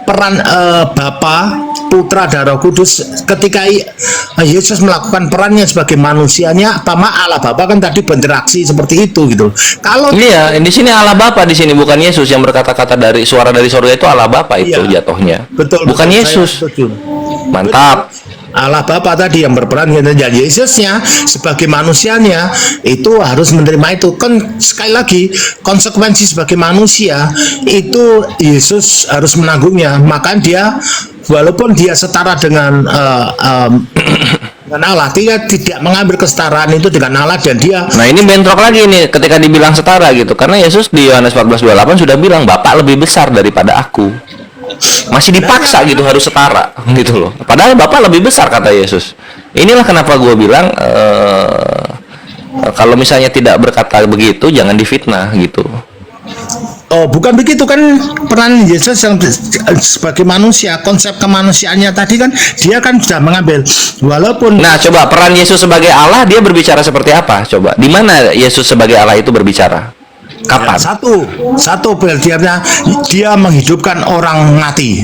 peran Bapa, Putra dan Roh Kudus ketika Yesus melakukan perannya sebagai manusianya, Allah Bapa kan tadi berinteraksi seperti itu gitu. Kalau iya, di sini Allah Bapa, di sini bukan Yesus yang berkata-kata dari suara dari surga, itu Allah Bapa itu iya, jatuhnya. betul, Bukan betul, Yesus. Mantap. Betul. Allah Bapa tadi yang berperan gitu. Dan Yesusnya sebagai manusianya itu harus menerima itu. Kan sekali lagi konsekuensi sebagai manusia itu Yesus harus menanggungnya. Maka dia walaupun dia setara dengan dengan Allah, dia tidak mengambil kesetaraan itu dengan Allah dan dia. Nah, ini bentrok lagi nih ketika dibilang setara gitu. Karena Yesus di Yohanes 14:28 sudah bilang Bapa lebih besar daripada aku. Masih dipaksa gitu harus setara gitu loh. Padahal Bapak lebih besar kata Yesus. Inilah kenapa gue bilang kalau misalnya tidak berkata begitu jangan difitnah gitu. Oh, bukan begitu kan, peran Yesus yang sebagai manusia, konsep kemanusiaannya tadi kan dia kan sudah mengambil walaupun. Nah, coba peran Yesus sebagai Allah dia berbicara seperti apa? Coba di mana Yesus sebagai Allah itu berbicara? Kapan? Ya, satu dia menghidupkan orang mati.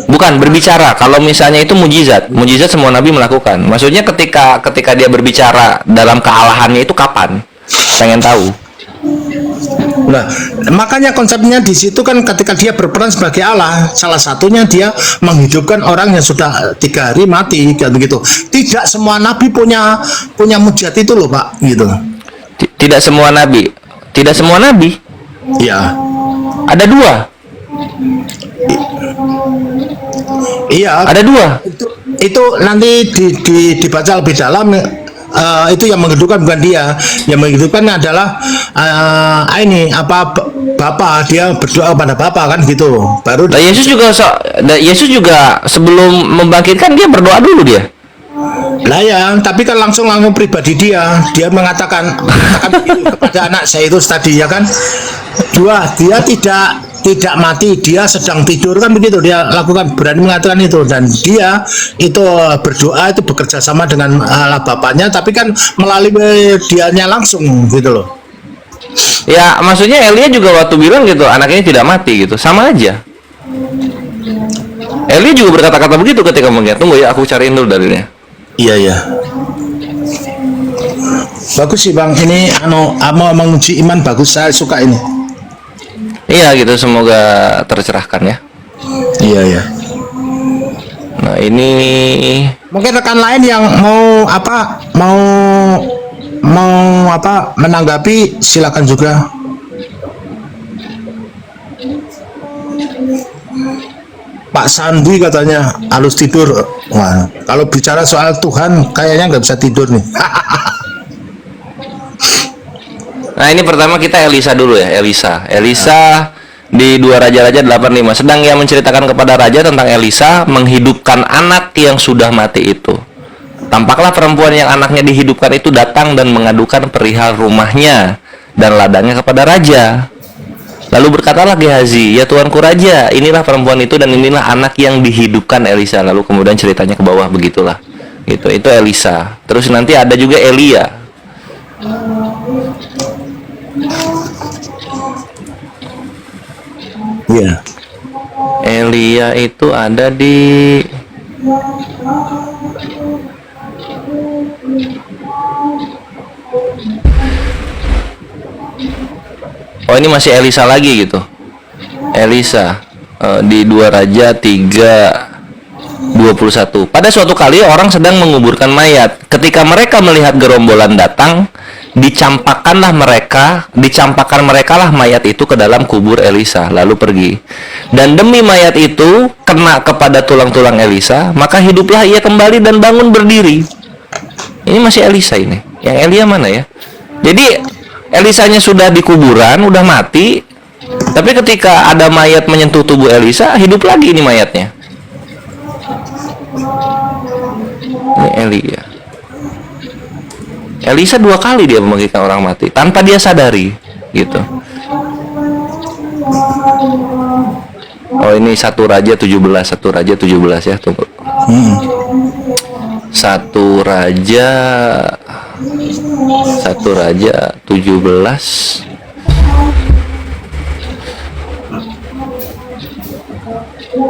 Bukan berbicara. Kalau misalnya itu mujizat semua nabi melakukan. Maksudnya ketika dia berbicara dalam kealahannya itu kapan? Pengen tahu. Nah, makanya konsepnya di situ kan ketika dia berperan sebagai Allah, salah satunya dia menghidupkan orang yang sudah 3 hari mati, kayak begitu. Tidak semua nabi punya mujizat itu loh, Pak, gitu. Tidak semua nabi. Tidak semua nabi. Ya. Ada 2. Iya. Ada 2. Itu nanti dibaca lebih dalam. Itu yang menghidupkan bukan dia. Yang menghidupkan adalah Bapa, dia berdoa pada Bapa kan gitu. Baru Yesus juga sebelum membangkitkan dia berdoa dulu dia. Lah ya, tapi kan langsung pribadi dia mengatakan kepada anak saya itu tadi ya kan, dia tidak mati, dia sedang tidur kan begitu, dia lakukan, berani mengatakan itu, dan dia itu berdoa itu bekerja sama dengan Allah Bapaknya, tapi kan melalui dianya langsung gitu loh. Ya, maksudnya Elia juga waktu bilang gitu, anak ini tidak mati gitu, sama aja. Elia juga berkata-kata begitu ketika melihat. Tunggu ya, aku cariin dulu dalilnya. Iya. Bagus sih Bang, ini mau menguji iman, bagus, saya suka ini. Iya gitu, semoga tercerahkan ya. Iya. Nah, ini mungkin rekan lain yang mau menanggapi silakan juga. Pak Sandi katanya halus tidur. Wah, kalau bicara soal Tuhan kayaknya nggak bisa tidur nih. Nah, ini pertama kita Elisa dulu ya. Elisa di 2 Raja-Raja 8:5. Sedang ia menceritakan kepada raja tentang Elisa menghidupkan anak yang sudah mati itu. Tampaklah perempuan yang anaknya dihidupkan itu datang dan mengadukan perihal rumahnya dan ladangnya kepada raja. Lalu berkatalah Gehazi, "Ya tuanku raja, inilah perempuan itu dan inilah anak yang dihidupkan Elisa." Lalu kemudian ceritanya ke bawah begitulah. Gitu. Itu Elisa. Terus nanti ada juga Elia. Iya. Elia itu ada di Oh, ini masih Elisa lagi gitu. Elisa di 2 Raja 3:21. Pada suatu kali orang sedang menguburkan mayat. Ketika mereka melihat gerombolan datang, dicampakkan mereka lah mayat itu ke dalam kubur Elisa, lalu pergi. Dan demi mayat itu kena kepada tulang-tulang Elisa, maka hiduplah ia kembali dan bangun berdiri. Ini masih Elisa ini. Yang Elia mana ya? Jadi Elisanya sudah di kuburan, udah mati. Tapi ketika ada mayat menyentuh tubuh Elisa, hidup lagi ini mayatnya. Ini Elia. Elisa 2 kali dia membangkitkan orang mati tanpa dia sadari, gitu. Oh, ini 1 Raja 17 ya, tunggu. 1 Raja 17. Ya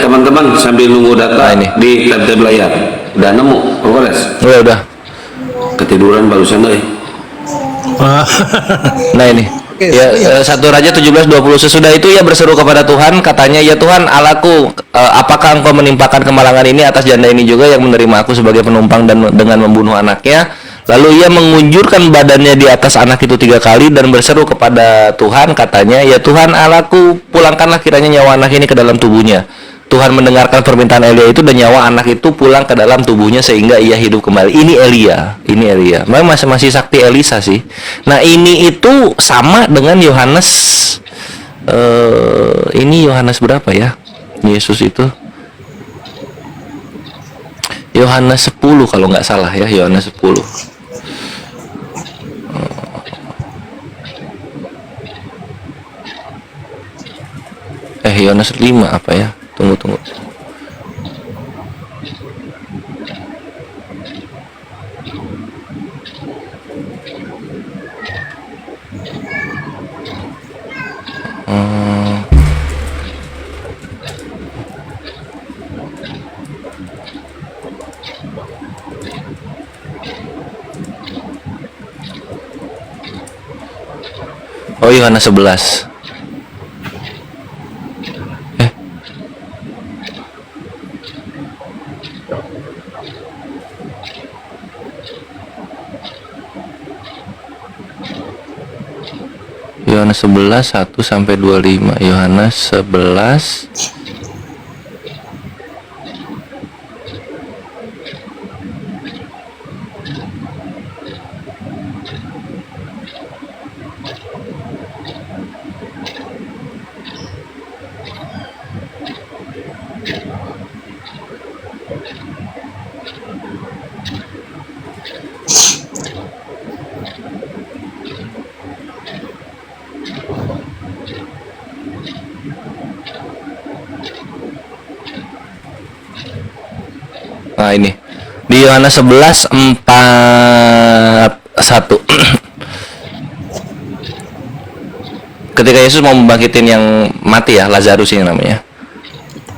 teman-teman, sambil nunggu data Ini. di timetable layar. Udah nemu, Polres? Udah. Ketiduran barusan deh. Nah ini. Oke, Ya, iya. 1 Raja 17:20. Sesudah itu ia berseru kepada Tuhan, katanya, "Ya Tuhan, Allahku, apakah Engkau menimpakan kemalangan ini atas janda ini juga yang menerima aku sebagai penumpang dan dengan membunuh anaknya?" Lalu ia mengunjurkan badannya di atas anak itu 3 kali dan berseru kepada Tuhan, katanya, "Ya Tuhan Allahku, pulangkanlah kiranya nyawa anak ini ke dalam tubuhnya." Tuhan mendengarkan permintaan Elia itu dan nyawa anak itu pulang ke dalam tubuhnya sehingga ia hidup kembali. Ini Elia. Memang masih sakti Elisa sih. Nah, ini itu sama dengan Yohanes. Ini Yohanes berapa ya? Yesus itu Yohanes 10 kalau nggak salah ya, Yohanes 10. Yohanes 5 apa ya? Tunggu. Oh, Yohanes 11. Yohanes 11 1 sampai 25. Yohanes 11 Nah ini di Yohanes 11 4 1. Ketika Yesus mau membangkitin yang mati ya, Lazarus ini namanya.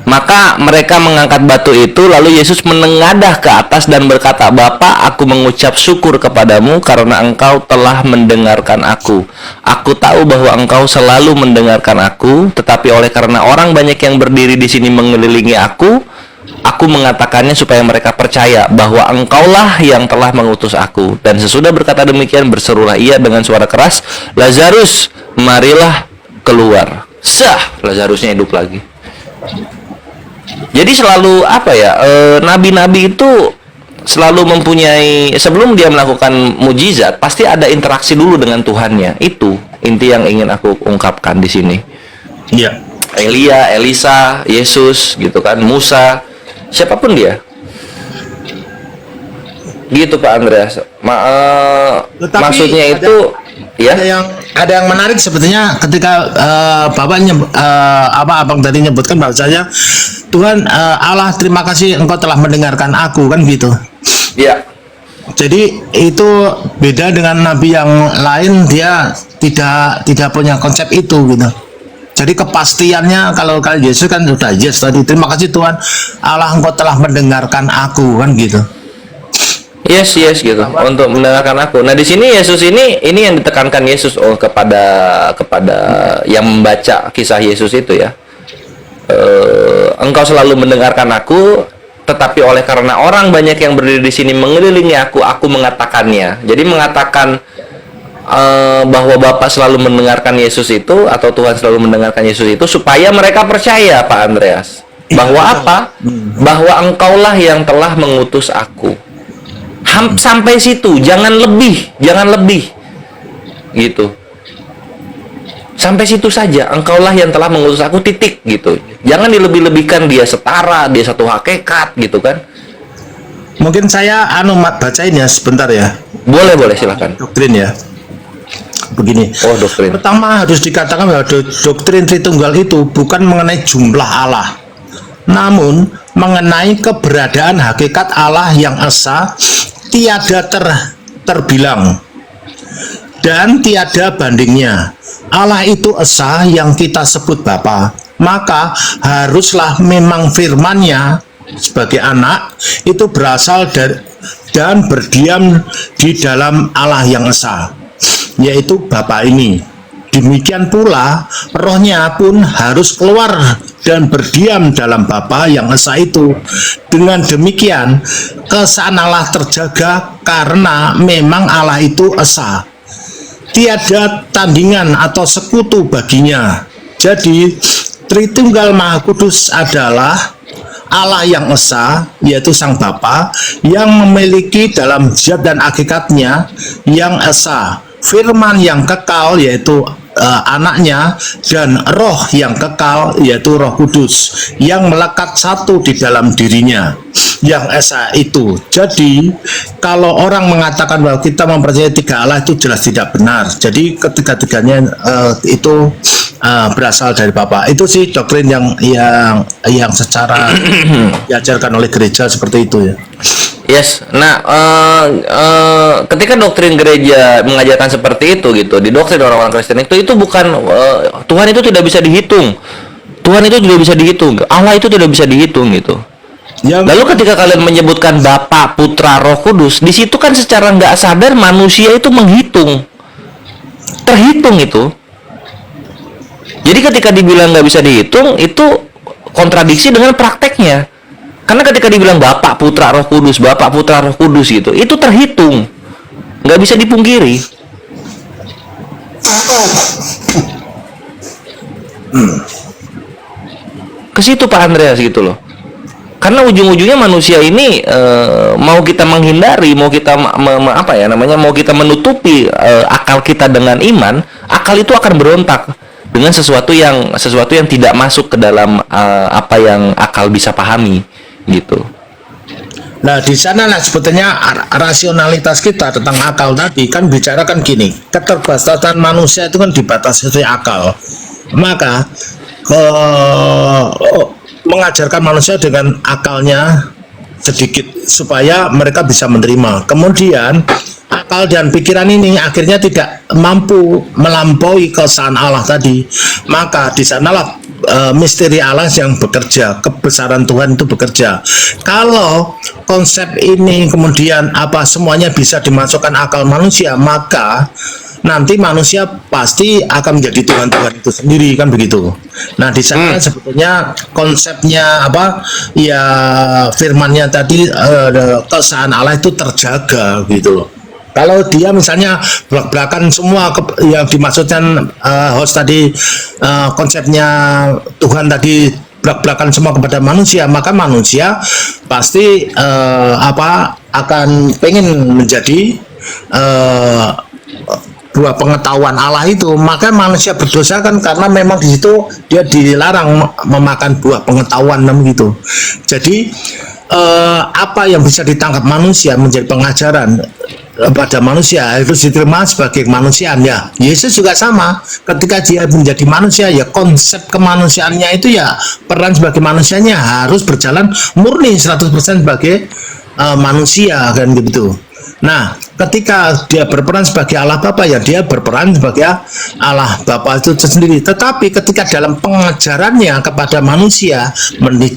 Maka mereka mengangkat batu itu, lalu Yesus menengadah ke atas dan berkata, "Bapa, aku mengucap syukur kepadamu karena Engkau telah mendengarkan aku. Aku tahu bahwa Engkau selalu mendengarkan aku, tetapi oleh karena orang banyak yang berdiri di sini mengelilingi aku mengatakannya supaya mereka percaya bahwa Engkaulah yang telah mengutus aku." Dan sesudah berkata demikian, berserulah ia dengan suara keras, "Lazarus, marilah keluar." Sah, Lazarusnya hidup lagi. Jadi selalu nabi-nabi itu selalu mempunyai, sebelum dia melakukan mujizat, pasti ada interaksi dulu dengan Tuhannya. Itu inti yang ingin aku ungkapkan di sini. Iya. Elia, Elisa, Yesus, gitu kan, Musa, siapapun dia. Gitu Pak Andreas. Tetapi Maksudnya ada- itu ya. Ada yang menarik sebetulnya ketika Bapak Abang tadi nyebutkan bahwasanya Tuhan Allah, terima kasih Engkau telah mendengarkan aku, kan gitu. Ya. Jadi itu beda dengan nabi yang lain, dia tidak punya konsep itu gitu. Jadi kepastiannya kalau Yesus kan sudah yes tadi, terima kasih Tuhan Allah, Engkau telah mendengarkan aku, kan gitu. Yes gitu. Untuk mendengarkan aku. Nah, di sini Yesus ini yang ditekankan Yesus kepada yang membaca kisah Yesus itu ya. Engkau selalu mendengarkan aku, tetapi oleh karena orang banyak yang berdiri di sini mengelilingi aku mengatakannya. Jadi mengatakan bahwa Bapa selalu mendengarkan Yesus itu, atau Tuhan selalu mendengarkan Yesus itu, supaya mereka percaya, Pak Andreas, bahwa apa? Bahwa Engkaulah yang telah mengutus aku. Sampai situ, jangan lebih gitu. Sampai situ saja, Engkaulah yang telah mengutus aku, titik gitu. Jangan dilebih-lebihkan, dia setara, dia satu hakikat gitu kan. Mungkin saya bacain ya sebentar ya. Boleh, boleh, silakan. Doktrin ya. Begini. Oh, doktrin. Pertama harus dikatakan bahwa doktrin Tritunggal itu bukan mengenai jumlah Allah, namun mengenai keberadaan hakikat Allah yang esa, tiada terbilang dan tiada bandingnya. Allah itu esa yang kita sebut Bapa, maka haruslah memang firman-Nya sebagai anak itu berasal dari dan berdiam di dalam Allah yang esa, yaitu Bapa ini. Demikian pula rohnya pun harus keluar dan berdiam dalam Bapa yang esa itu. Dengan demikian keesaan Allah terjaga karena memang Allah itu esa, tiada tandingan atau sekutu baginya. Jadi Tritunggal Maha Kudus adalah Allah yang esa, yaitu Sang Bapa, yang memiliki dalam zat dan hakikatnya yang esa, firman yang kekal, yaitu anaknya, dan roh yang kekal, yaitu Roh Kudus, yang melekat satu di dalam dirinya, yang esa itu. Jadi, kalau orang mengatakan bahwa kita mempercayai tiga Allah, itu jelas tidak benar. Jadi, ketiga-tiganya itu berasal dari Bapa. Itu sih doktrin yang secara diajarkan oleh gereja seperti itu ya. Yes. Nah, ketika doktrin gereja mengajarkan seperti itu gitu, di doktrin orang-orang Kristen itu bukan Tuhan itu tidak bisa dihitung. Tuhan itu tidak bisa dihitung. Allah itu tidak bisa dihitung gitu. Ya, lalu ketika kalian menyebutkan Bapa, Putra, Roh Kudus, di situ kan secara nggak sadar manusia itu menghitung, terhitung itu. Jadi ketika dibilang nggak bisa dihitung, itu kontradiksi dengan prakteknya. Karena ketika dibilang Bapak, Putra, Roh Kudus, Bapak, Putra, Roh Kudus gitu, itu terhitung, nggak bisa dipungkiri. Ke situ Pak Andreas gitu loh. Karena ujung-ujungnya manusia ini mau kita menghindari, mau kita mau kita menutupi akal kita dengan iman, akal itu akan berontak dengan sesuatu yang tidak masuk ke dalam apa yang akal bisa pahami gitu. Nah, di sana lah sebetulnya rasionalitas kita tentang akal tadi kan bicara kan gini, keterbatasan manusia itu kan dibatasi oleh akal. Maka mengajarkan manusia dengan akalnya sedikit supaya mereka bisa menerima. Kemudian akal dan pikiran ini akhirnya tidak mampu melampaui keesaan Allah tadi. Maka di sanalah misteri Allah yang bekerja, kebesaran Tuhan itu bekerja. Kalau konsep ini kemudian semuanya bisa dimasukkan akal manusia, maka nanti manusia pasti akan menjadi Tuhan-Tuhan itu sendiri, kan begitu. Nah, di sana sebetulnya konsepnya firmannya tadi keesaan Allah itu terjaga gitu loh. Kalau dia misalnya belak-belakan semua yang dimaksudkan host tadi, konsepnya Tuhan tadi belak-belakan semua kepada manusia, maka manusia pasti akan pengen menjadi buah pengetahuan Allah itu. Maka manusia berdosa kan karena memang di situ dia dilarang memakan buah pengetahuan gitu. Jadi apa yang bisa ditangkap manusia menjadi pengajaran pada manusia itu diterima sebagai kemanusiaan ya. Yesus juga sama, ketika dia menjadi manusia ya konsep kemanusiaannya itu ya peran sebagai manusianya harus berjalan murni 100% sebagai manusia kan gitu. Nah, ketika dia berperan sebagai Allah Bapa ya dia berperan sebagai Allah Bapa itu sendiri. Tetapi ketika dalam pengajarannya kepada manusia,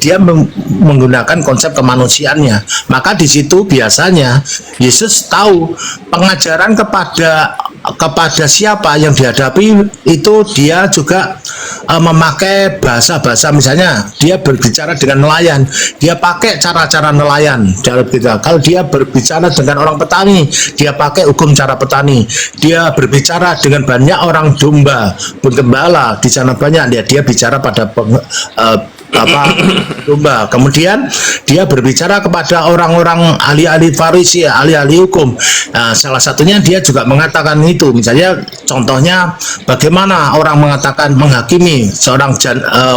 dia menggunakan konsep kemanusiaannya. Maka di situ biasanya Yesus tahu pengajaran kepada siapa yang dihadapi itu dia juga memakai bahasa-bahasa, misalnya dia berbicara dengan nelayan, dia pakai cara-cara nelayan. Kalau dia berbicara dengan orang petani, dia pakai hukum cara petani. Dia berbicara dengan banyak orang domba, penggembala di sana banyak, dia bicara pada domba. Kemudian dia berbicara kepada orang-orang ahli-ahli Farisi, ahli-ahli hukum. Nah, salah satunya dia juga mengatakan itu. Misalnya contohnya bagaimana orang mengatakan menghakimi seorang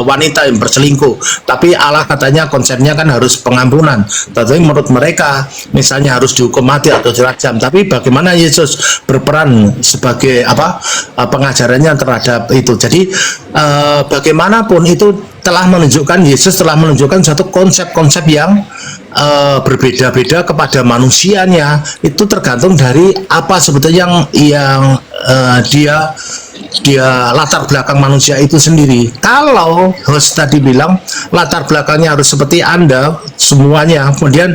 wanita yang berselingkuh, tapi Allah katanya konsepnya kan harus pengampunan. Tetapi menurut mereka misalnya harus dihukum mati atau dirajam. Tapi bagaimana Yesus berperan sebagai pengajarannya terhadap itu. Jadi bagaimanapun itu Yesus telah menunjukkan satu konsep-konsep yang berbeda-beda kepada manusianya. Itu tergantung dari apa sebetulnya yang dia latar belakang manusia itu sendiri. Kalau host tadi bilang latar belakangnya harus seperti Anda semuanya, kemudian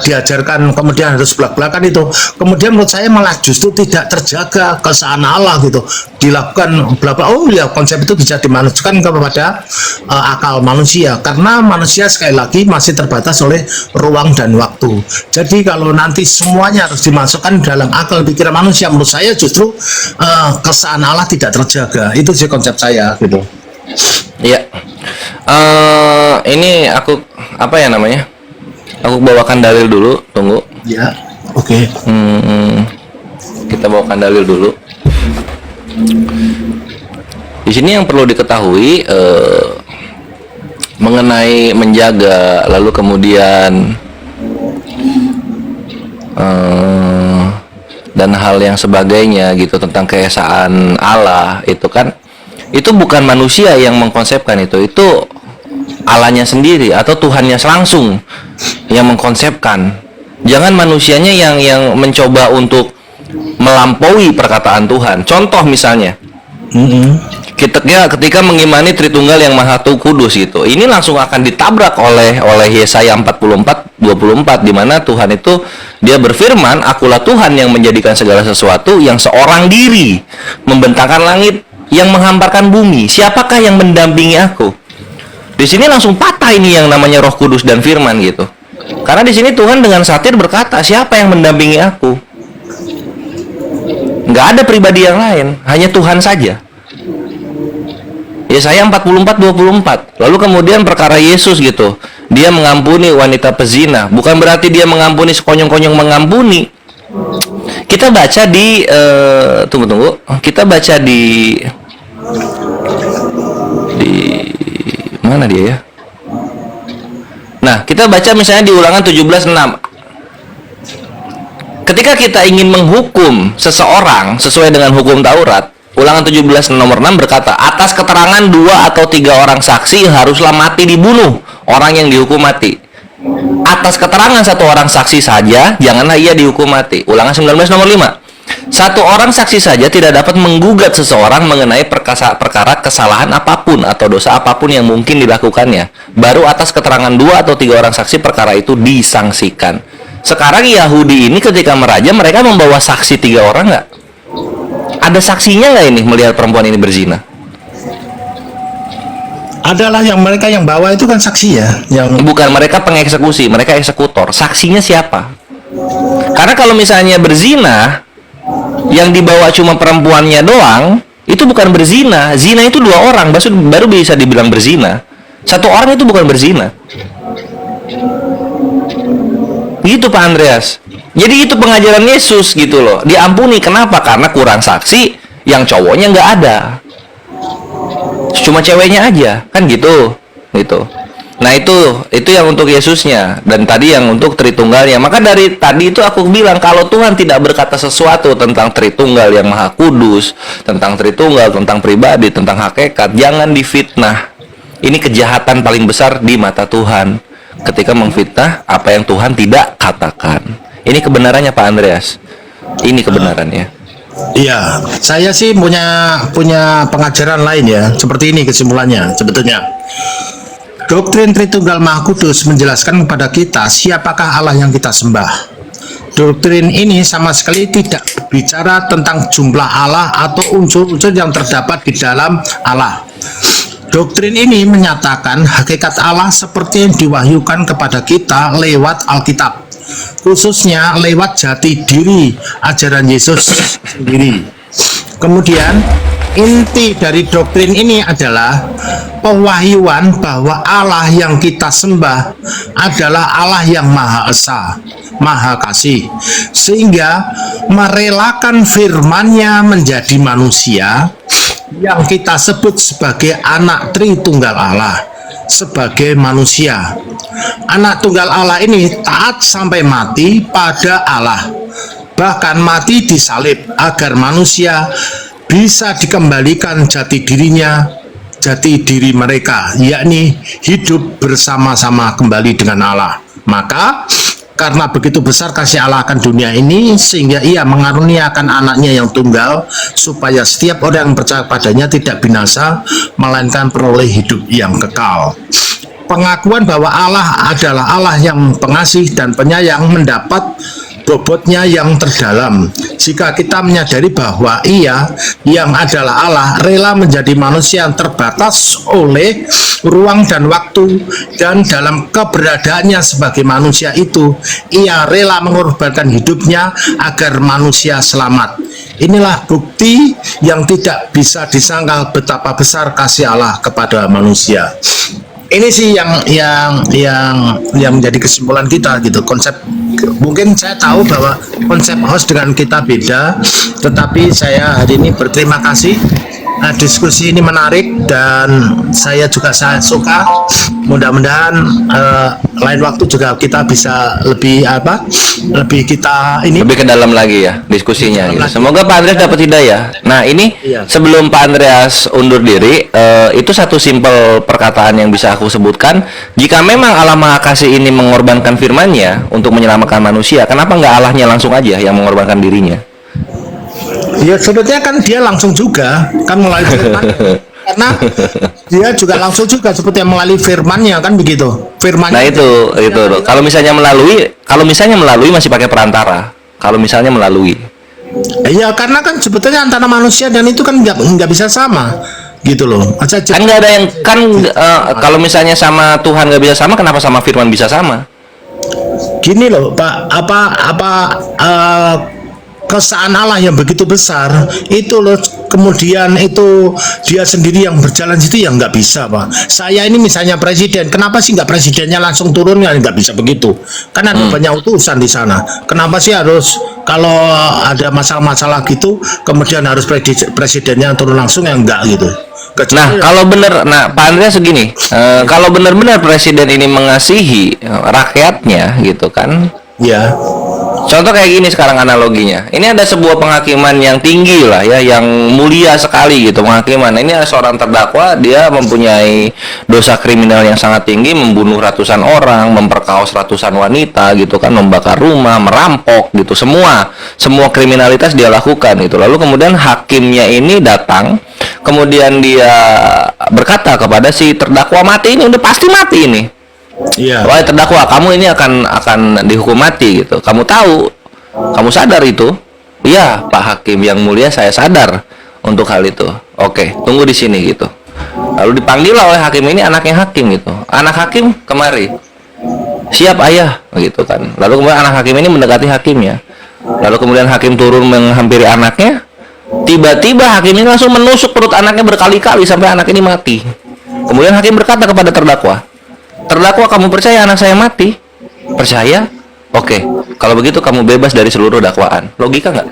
diajarkan kemudian harus belak-belakan itu, kemudian menurut saya malah justru tidak terjaga keesaan Allah gitu, dilakukan belak-belak. Oh ya, konsep itu bisa dimasukkan kepada akal manusia, karena manusia sekali lagi masih terbatas oleh ruang dan waktu. Jadi kalau nanti semuanya harus dimasukkan dalam akal pikiran manusia, menurut saya justru keesaan Allah tidak terjaga. Itu sih konsep saya gitu. Iya. Ini aku apa ya namanya? Aku bawakan dalil dulu, tunggu. Ya, oke. Kita bawakan dalil dulu. Di sini yang perlu diketahui mengenai menjaga, lalu kemudian dan hal yang sebagainya gitu tentang keesaan Allah itu kan, itu bukan manusia yang mengkonsepkan itu Allahnya sendiri atau Tuhannya langsung yang mengkonsepkan. Jangan manusianya yang mencoba untuk melampaui perkataan Tuhan. Contoh misalnya, ketika mengimani Tritunggal yang Maha Kudus gitu, ini langsung akan ditabrak oleh Yesaya 44:24, di mana Tuhan itu dia berfirman, "Akulah Tuhan yang menjadikan segala sesuatu, yang seorang diri membentangkan langit, yang menghamparkan bumi. Siapakah yang mendampingi aku?" Di sini langsung patah ini yang namanya Roh Kudus dan Firman gitu. Karena di sini Tuhan dengan satir berkata, siapa yang mendampingi aku? Nggak ada pribadi yang lain, hanya Tuhan saja. Yesaya 44:24. Lalu kemudian perkara Yesus gitu, dia mengampuni wanita pezina. Bukan berarti dia mengampuni sekonyong-konyong mengampuni. Kita baca di tunggu. Kita baca di mana dia ya? Nah, kita baca misalnya di Ulangan 17:6. Ketika kita ingin menghukum seseorang sesuai dengan hukum Taurat, Ulangan 17 nomor 6 berkata, atas keterangan 2 atau 3 orang saksi haruslah mati dibunuh orang yang dihukum mati. Atas keterangan 1 orang saksi saja janganlah ia dihukum mati. Ulangan 19 nomor 5. 1 orang saksi saja tidak dapat menggugat seseorang mengenai perkara kesalahan apapun atau dosa apapun yang mungkin dilakukannya. Baru atas keterangan 2 atau 3 orang saksi perkara itu disangsikan. Sekarang Yahudi ini ketika meraja, mereka membawa saksi 3 orang nggak? Ada saksinya nggak ini melihat perempuan ini berzina? Adalah yang mereka yang bawa itu kan saksi ya, yang bukan mereka pengeksekusi, mereka eksekutor. Saksinya siapa? Karena kalau misalnya berzina, yang dibawa cuma perempuannya doang, itu bukan berzina. Zina itu 2 orang, baru bisa dibilang berzina. 1 orang itu bukan berzina. Gitu Pak Andreas. Jadi itu pengajaran Yesus gitu loh. Diampuni, kenapa? Karena kurang saksi, yang cowoknya nggak ada. Cuma ceweknya aja, kan gitu. Nah itu yang untuk Yesusnya, dan tadi yang untuk Tritunggalnya. Maka dari tadi itu aku bilang, kalau Tuhan tidak berkata sesuatu tentang Tritunggal yang Maha Kudus, tentang Tritunggal, tentang pribadi, tentang hakikat, jangan difitnah. Ini kejahatan paling besar di mata Tuhan, ketika memfitnah apa yang Tuhan tidak katakan. Ini kebenarannya Pak Andreas. Ini kebenarannya. Iya, saya sih punya pengajaran lain ya. Seperti ini kesimpulannya sebetulnya. Doktrin Tritunggal Maha Kudus menjelaskan kepada kita siapakah Allah yang kita sembah. Doktrin ini sama sekali tidak bicara tentang jumlah Allah atau unsur-unsur yang terdapat di dalam Allah. Doktrin ini menyatakan hakikat Allah seperti yang diwahyukan kepada kita lewat Alkitab, khususnya lewat jati diri ajaran Yesus sendiri. Kemudian inti dari doktrin ini adalah pewahyuan bahwa Allah yang kita sembah adalah Allah yang Maha Esa, Maha Kasih, sehingga merelakan firman-Nya menjadi manusia yang kita sebut sebagai anak Tritunggal Allah, sebagai manusia. Anak tunggal Allah ini taat sampai mati pada Allah, bahkan mati disalib agar manusia bisa dikembalikan jati dirinya, jati diri mereka, yakni hidup bersama-sama kembali dengan Allah. Maka karena begitu besar kasih Allah akan dunia ini, sehingga ia mengaruniakan anaknya yang tunggal, supaya setiap orang yang percaya padanya tidak binasa, melainkan peroleh hidup yang kekal. Pengakuan bahwa Allah adalah Allah yang pengasih dan penyayang mendapat bobotnya yang terdalam jika kita menyadari bahwa Ia yang adalah Allah rela menjadi manusia yang terbatas oleh ruang dan waktu, dan dalam keberadaannya sebagai manusia itu Ia rela mengorbankan hidupnya agar manusia selamat. Inilah bukti yang tidak bisa disangkal betapa besar kasih Allah kepada manusia. Ini sih yang menjadi kesimpulan kita gitu. Konsep, mungkin saya tahu bahwa konsep host dengan kita beda, tetapi saya hari ini berterima kasih. Diskusi ini menarik dan saya juga sangat suka. Mudah-mudahan lain waktu juga kita bisa lebih lebih ke dalam lagi ya diskusinya gitu. Semoga Pak Andreas dapat hidayah. Nah ini sebelum Pak Andreas undur diri, itu satu simpel perkataan yang bisa aku sebutkan. Jika memang Allah Maha Kasih ini mengorbankan firman-Nya untuk menyelamatkan manusia, kenapa nggak Allahnya langsung aja yang mengorbankan dirinya? Ya sebetulnya kan dia langsung juga kan melalui firman, karena dia juga langsung juga seperti yang melalui firman-Nya kan begitu. Firman-Nya. Nah itu. Kalau misalnya melalui masih pakai perantara. Kalau misalnya melalui. Iya, karena kan sebetulnya antara manusia dan itu kan nggak bisa sama gitu loh. Kan nggak ada yang kalau misalnya sama Tuhan nggak bisa sama, kenapa sama firman bisa sama? Gini loh Pak, kesaan Allah yang begitu besar itu loh, kemudian itu dia sendiri yang berjalan situ, yang nggak bisa Pak. Saya ini misalnya presiden, kenapa sih nggak presidennya langsung turun? Nggak bisa begitu, kan ada banyak utusan di sana. Kenapa sih harus kalau ada masalah-masalah gitu kemudian harus presidennya turun langsung? Yang enggak gitu. Nah, kalau benar, Pak Andreas segini, kalau benar-benar presiden ini mengasihi rakyatnya gitu kan? Ya. Contoh kayak gini sekarang analoginya. Ini ada sebuah penghakiman yang tinggi lah ya, yang mulia sekali gitu penghakiman. Ini ada seorang terdakwa, dia mempunyai dosa kriminal yang sangat tinggi, membunuh ratusan orang, memperkaos ratusan wanita gitu kan, membakar rumah, merampok gitu, semua kriminalitas dia lakukan gitu. Lalu kemudian hakimnya ini datang, kemudian dia berkata kepada si terdakwa, mati ini udah pasti mati ini. Iya. Wahai terdakwa, kamu ini akan dihukum mati gitu. Kamu tahu, kamu sadar itu? Iya, Pak Hakim yang mulia, saya sadar untuk hal itu. Oke, tunggu di sini gitu. Lalu dipanggil oleh hakim ini anaknya hakim gitu. Anak hakim kemari. Siap ayah gitu kan. Lalu kemudian anak hakim ini mendekati hakimnya. Lalu kemudian hakim turun menghampiri anaknya. Tiba-tiba hakim ini langsung menusuk perut anaknya berkali-kali sampai anak ini mati. Kemudian hakim berkata kepada terdakwa, "Terdakwa, kamu percaya anak saya mati?" "Percaya." "Oke, kalau begitu kamu bebas dari seluruh dakwaan." Logika nggak?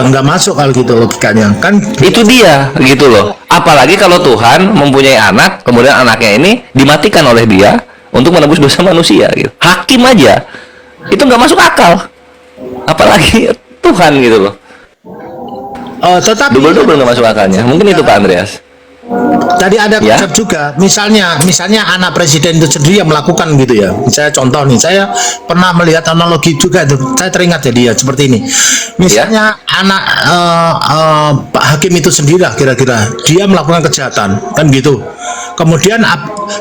Enggak masuk kalau gitu logikanya. Kan Itu dia gitu loh. Apalagi kalau Tuhan mempunyai anak, kemudian anaknya ini dimatikan oleh dia untuk menebus dosa manusia gitu. Hakim aja itu nggak masuk akal. Apalagi Tuhan gitu loh. Tetapi Double nggak masuk akalnya. Mungkin itu Pak Andreas. tadi ada konsep juga, misalnya anak presiden itu sendiri yang melakukan gitu ya. Saya contoh nih, saya pernah melihat analogi juga itu, saya teringat jadi ya seperti ini. Misalnya anak Pak Hakim itu sendiri lah kira-kira, dia melakukan kejahatan kan gitu. Kemudian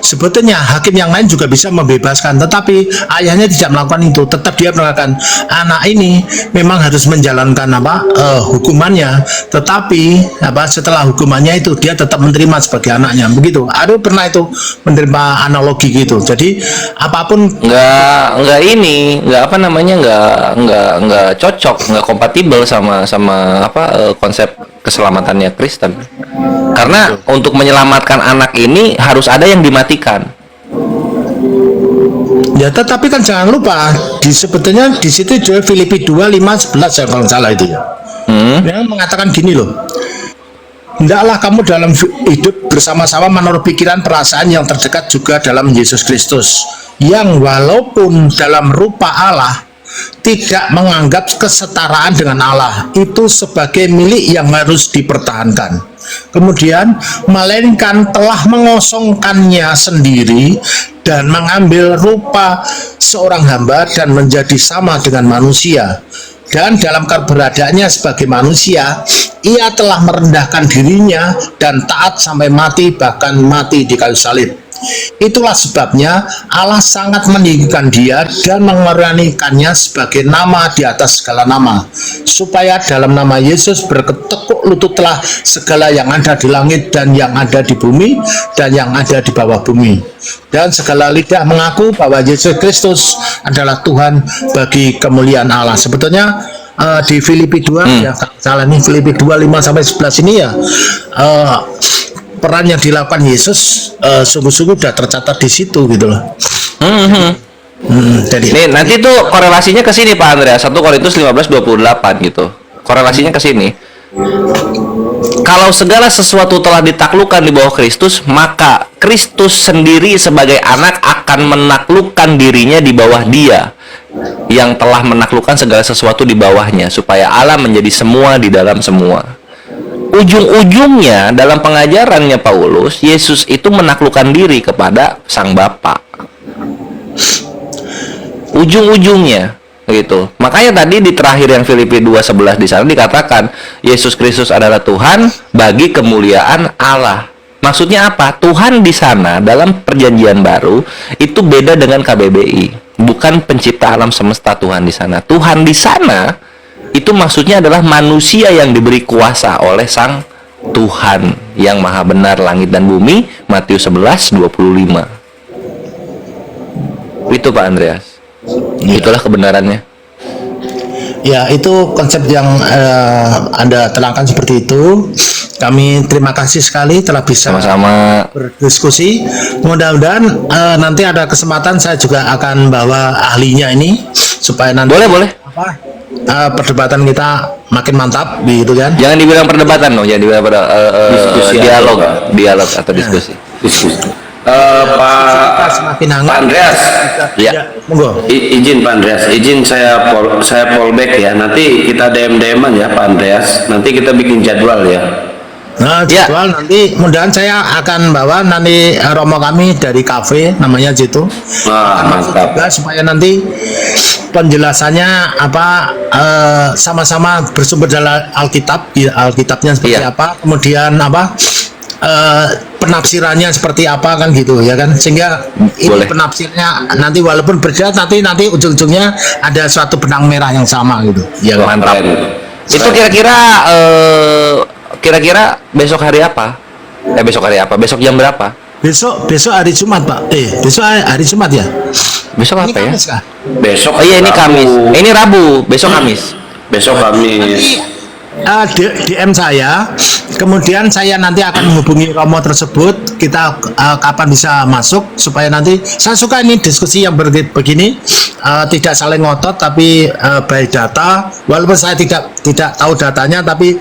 sebetulnya hakim yang lain juga bisa membebaskan, tetapi ayahnya tidak melakukan itu. Tetap dia mengatakan anak ini memang harus menjalankan hukumannya, tetapi setelah hukumannya itu dia tetap menerima sebagai anaknya. Begitu. Aduh, pernah itu menerima analogi gitu. Jadi apapun nggak cocok, nggak kompatibel sama konsep keselamatannya Kristen. Karena untuk menyelamatkan anak ini harus ada yang dimatikan. Ya, tetapi kan jangan lupa sebetulnya di situ juga Filipi 2:5-11 ya kalau salah itu ya. Yang mengatakan gini loh. Hendaklah kamu dalam hidup bersama-sama menurut pikiran perasaan yang terdekat juga dalam Yesus Kristus, yang walaupun dalam rupa Allah tidak menganggap kesetaraan dengan Allah itu sebagai milik yang harus dipertahankan. Kemudian melainkan telah mengosongkannya sendiri dan mengambil rupa seorang hamba dan menjadi sama dengan manusia. Dan dalam keberadaannya sebagai manusia, ia telah merendahkan dirinya dan taat sampai mati, bahkan mati di kayu salib. Itulah sebabnya Allah sangat meninggikan dia dan mengoranikannya sebagai nama di atas segala nama, supaya dalam nama Yesus bertekuk lututlah segala yang ada di langit dan yang ada di bumi dan yang ada di bawah bumi, dan segala lidah mengaku bahwa Yesus Kristus adalah Tuhan bagi kemuliaan Allah. Sebetulnya di Filipi 2 ya, salah nih, Filipi 2:5-11 ini ya, peran yang dilakukan Yesus sungguh-sungguh sudah tercatat di situ gitu loh. Jadi nih nanti tuh korelasinya ke sini Pak Andreas, 1 Korintus 15:28 gitu. Korelasinya ke sini. Kalau segala sesuatu telah ditaklukkan di bawah Kristus, maka Kristus sendiri sebagai anak akan menaklukkan dirinya di bawah Dia yang telah menaklukkan segala sesuatu di bawahnya, supaya Allah menjadi semua di dalam semua. Ujung-ujungnya dalam pengajarannya Paulus, Yesus itu menaklukkan diri kepada Sang Bapa. Ujung-ujungnya gitu. Makanya tadi di terakhir yang Filipi 2:11 di sana dikatakan Yesus Kristus adalah Tuhan bagi kemuliaan Allah. Maksudnya apa? Tuhan di sana dalam perjanjian baru itu beda dengan KBBI. Bukan pencipta alam semesta Tuhan di sana. Tuhan di sana itu maksudnya adalah manusia yang diberi kuasa oleh Sang Tuhan yang maha benar langit dan bumi, Matius 11:25. Itu Pak Andreas. Itulah kebenarannya. ya, itu konsep yang Anda terangkan seperti itu. Kami terima kasih sekali telah bisa Sama-sama. berdiskusi. Mudah-mudahan nanti ada kesempatan saya juga akan bawa ahlinya ini supaya nanti Boleh. perdebatan kita makin mantap gitu kan. Jangan dibilang perdebatan loh, jangan dibilang Diskusi dialog atau diskusi. Semakin hangat. Pak Andreas, Ya. Monggo. izin Pak Andreas, izin saya fallback ya. Nanti kita DM-an ya Pak Andreas. Nanti kita bikin jadwal ya. Nah, Ya. jadwal nanti mudah-mudahan saya akan bawa nanti romo kami dari kafe namanya situ. Wah, mantap. Juga supaya nanti penjelasannya sama-sama bersumber dari Alkitab, Alkitabnya seperti Iya. apa, kemudian penafsirannya seperti apa kan gitu ya kan, sehingga ini Boleh. penafsirnya nanti walaupun berbeda nanti ujung-ujungnya ada suatu benang merah yang sama gitu ya kan? Mantap. Itu kira-kira besok hari apa? Besok jam berapa? besok hari Jumat Pak, besok hari Jumat ya, Besok ini apa ya? Kamis kah? Besok. Oh iya, ini Kamis. Ini Rabu, besok Kamis. Besok Kamis. DM saya, kemudian saya nanti akan menghubungi romo tersebut, kita kapan bisa masuk, supaya nanti saya suka ini diskusi yang begini, tidak saling ngotot tapi by data, walaupun saya tidak tahu datanya, tapi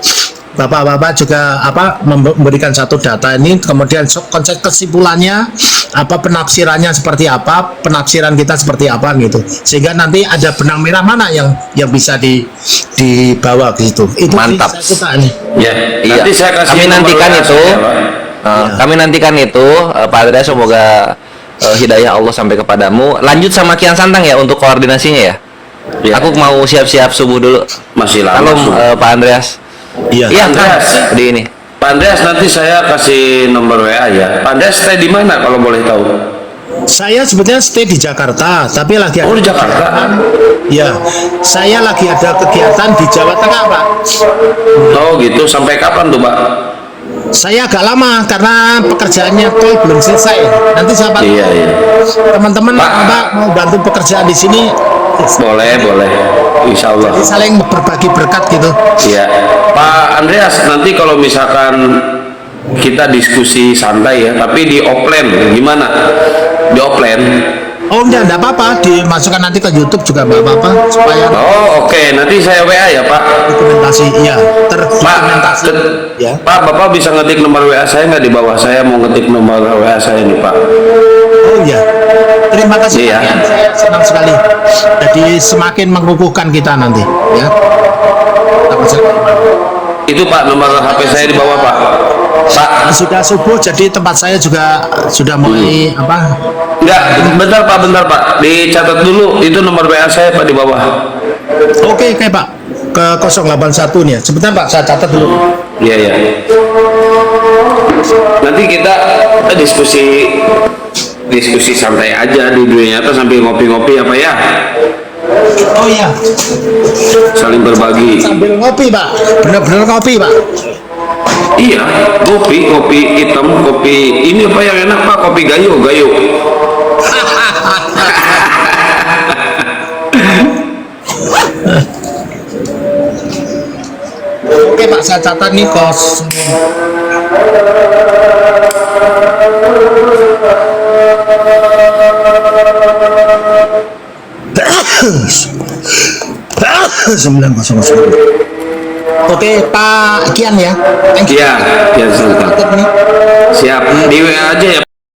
bapak-bapak juga memberikan satu data ini, kemudian konsep kesimpulannya penafsirannya seperti apa, penafsiran kita seperti apa gitu, sehingga nanti ada benang merah mana yang bisa dibawa gitu. Itu Mantap. saya suka nih. Ya, Iya. nanti saya kasih Kami nomor nantikan WA itu. saya, Pak. Kami nantikan itu, Pak Andreas, semoga hidayah Allah sampai kepadamu. Lanjut sama Kian Santang ya untuk koordinasinya ya. Ya. Aku mau siap-siap subuh dulu. Masih lama. Halo Su. Pak Andreas. Iya. Iya, Andreas. di ini. Pak Andreas, nanti saya kasih nomor WA ya. Pak Andreas stay di mana kalau boleh tahu? Saya sebetulnya stay di Jakarta, tapi lagi Oh, di Jakarta. ya, saya lagi ada kegiatan di Jawa Tengah, Pak. Oh gitu, sampai kapan tuh Pak? Saya agak lama karena pekerjaannya tol belum selesai. Nanti siapa Iya, iya. teman-teman Pak. Pak mau bantu pekerjaan di sini, Boleh, boleh. Insya Allah. jadi saling berbagi berkat gitu. Iya. Pak Andreas, nanti kalau misalkan kita diskusi santai ya, tapi di offline gimana? Di offline. Oh enggak apa-apa, dimasukkan nanti ke YouTube juga nggak apa-apa supaya Oh, oke. Nanti saya WA ya Pak. dokumentasi, iya, Pak, terdokumentasi. Ya. Pak, Bapak bisa ngetik nomor WA saya nggak di bawah? Saya mau ngetik nomor WA saya nih Pak. Oh iya, terima kasih Iya. Pak Ian. Saya senang sekali. Jadi semakin mengukuhkan kita nanti, ya. Dapat saya terima. Itu Pak, nomor HP saya di bawah Pak. Pak, Sudah subuh, jadi tempat saya juga sudah mulai apa? enggak, bentar Pak. Dicatat dulu, itu nomor WA saya Pak di bawah. Oke, Pak. Ke 081 nih ya. Sebentar Pak, saya catat dulu. Iya, iya. Nanti kita diskusi santai aja di dunia nyata sambil ngopi-ngopi apa ya? Oh iya, Saling berbagi. sambil ngopi Pak. Bener-bener ngopi Pak. Iya, kopi hitam, kopi ini apa yang enak Pak? Kopi gayo. Oke Pak, saya catat nih kos. Sembilan kosong. Oke Pak Kian ya. Thank you. Iya, Catat nih. siap. Di WA aja ya